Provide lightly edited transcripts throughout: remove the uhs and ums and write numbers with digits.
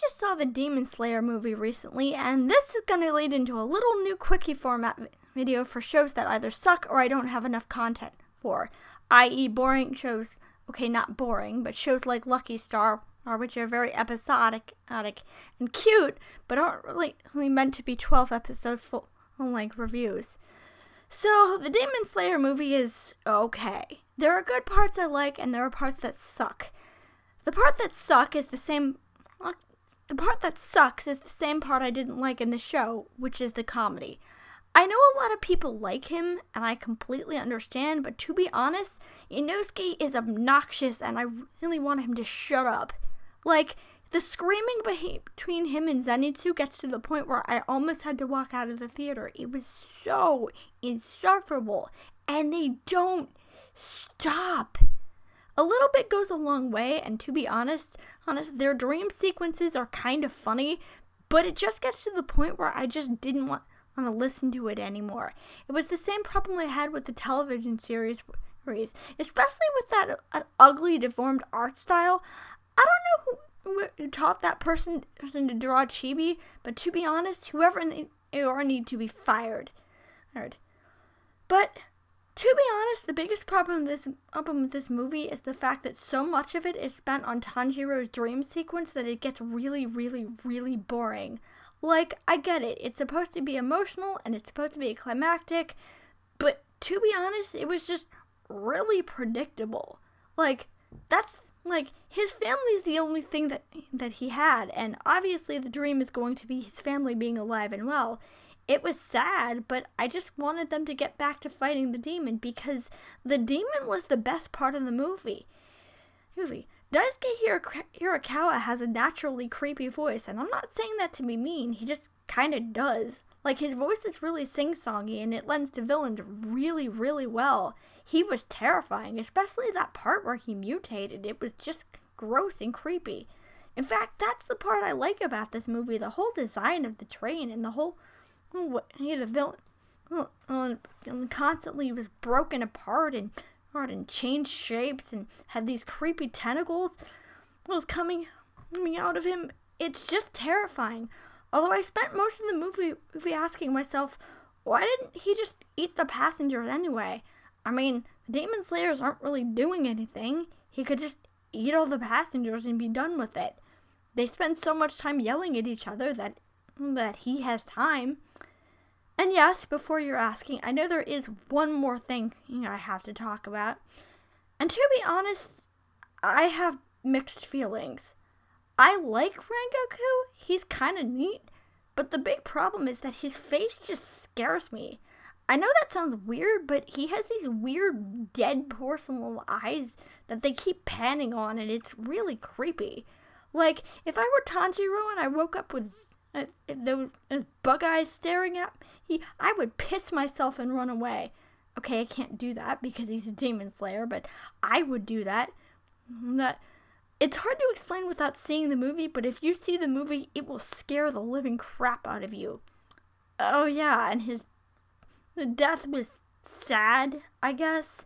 just saw the Demon Slayer movie recently, and this is going to lead into a little new quickie format video for shows that either suck or I don't have enough content for, i.e. boring shows. Okay, not boring, but shows like Lucky Star, which are very episodic and cute, but aren't really meant to be 12 episode full length reviews. So the Demon Slayer movie is okay. There are good parts I like, and there are parts that suck. The part that sucks is the same part I didn't like in the show, which is the comedy. I know a lot of people like him, and I completely understand, but to be honest, Inosuke is obnoxious, and I really want him to shut up. Like, the screaming between him and Zenitsu gets to the point where I almost had to walk out of the theater. It was so insufferable, and they don't stop. A little bit goes a long way, and to be honest, their dream sequences are kind of funny, but it just gets to the point where I just didn't want to listen to it anymore. It was the same problem I had with the television series, especially with that ugly, deformed art style. I don't know who taught that person to draw chibi, but to be honest, whoever they are need to be fired. But to be honest, the biggest problem with this movie is the fact that so much of it is spent on Tanjiro's dream sequence that it gets really, really, really boring. Like, I get it. It's supposed to be emotional and it's supposed to be climactic, but to be honest, it was just really predictable. His family's the only thing that he had, and obviously the dream is going to be his family being alive and well. It was sad, but I just wanted them to get back to fighting the demon because the demon was the best part of the movie. Daisuke Hirakawa has a naturally creepy voice, and I'm not saying that to be mean, he just kinda does. Like, his voice is really sing-songy, and it lends to villains really, really well. He was terrifying, especially that part where he mutated. It was just gross and creepy. In fact, that's the part I like about this movie, the whole design of the train and the whole... the villain constantly was broken apart and changed shapes and had these creepy tentacles coming out of him. It's just terrifying. Although I spent most of the movie asking myself, why didn't he just eat the passengers anyway? I mean, the Demon Slayers aren't really doing anything. He could just eat all the passengers and be done with it. They spend so much time yelling at each other that he has time. And yes, before you're asking, I know there is one more thing I have to talk about. And to be honest, I have mixed feelings. I like Rengoku, he's kind of neat, but the big problem is that his face just scares me. I know that sounds weird, but he has these weird dead porcelain eyes that they keep panning on, and it's really creepy. Like, if I were Tanjiro and I woke up with those bug eyes staring at me, I would piss myself and run away. Okay, I can't do that because he's a demon slayer, but I would do that. It's hard to explain without seeing the movie, but if you see the movie, it will scare the living crap out of you. Oh yeah, and the death was sad, I guess.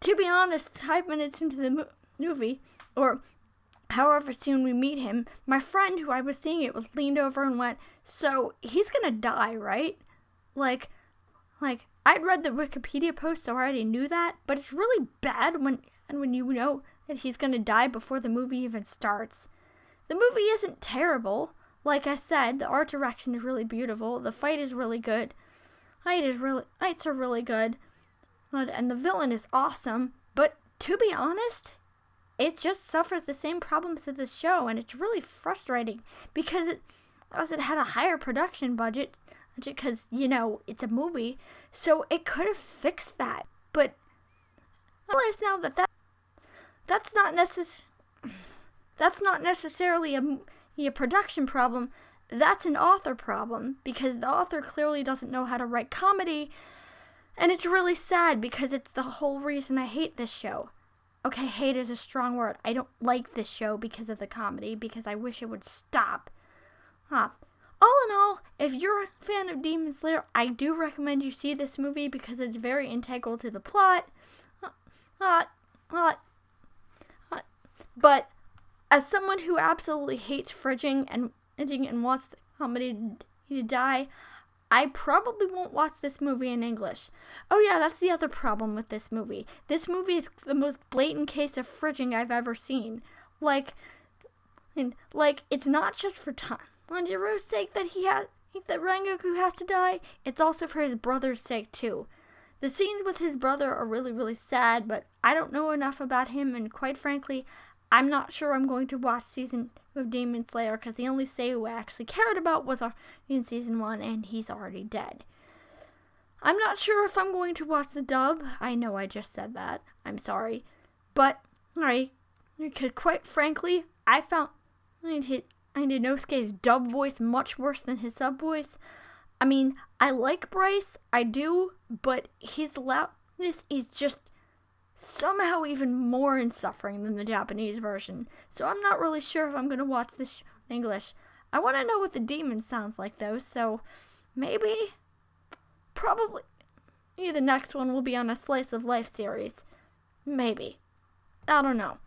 To be honest, 5 minutes into the movie, or however soon we meet him, my friend who I was seeing it with leaned over and went, "So he's gonna die, right?" Like I'd read the Wikipedia post, so I already knew that, but it's really bad when you know that he's gonna die before the movie even starts. The movie isn't terrible. Like I said, the art direction is really beautiful. The fight is really good. Fights are really good, and the villain is awesome. But to be honest, it just suffers the same problems as the show, and it's really frustrating because it had a higher production budget because, it's a movie, so it could have fixed that. But I realize now that's not necessarily a production problem. That's an author problem, because the author clearly doesn't know how to write comedy, and it's really sad because it's the whole reason I hate this show. Okay, hate is a strong word. I don't like this show because of the comedy, because I wish it would stop. All in all, if you're a fan of Demon Slayer, I do recommend you see this movie because it's very integral to the plot. But as someone who absolutely hates fridging and wants somebody to die, I probably won't watch this movie in English. Oh yeah, that's the other problem with this movie. This movie is the most blatant case of fridging I've ever seen. Like, it's not just for Tanjiro's sake that that Rengoku has to die. It's also for his brother's sake too. The scenes with his brother are really, really sad, but I don't know enough about him, and quite frankly, I'm not sure I'm going to watch season 2 of Demon Slayer, because the only Seiyu I actually cared about was in season 1, and he's already dead. I'm not sure if I'm going to watch the dub. I know I just said that. I'm sorry. But, because quite frankly, I found Inosuke's dub voice much worse than his sub voice. I mean, I like Bryce, I do, but his loudness is just somehow even more insufferable than the Japanese version. So I'm not really sure if I'm going to watch this in English. I want to know what the demon sounds like though, so probably the next one will be on a Slice of Life series. Maybe. I don't know.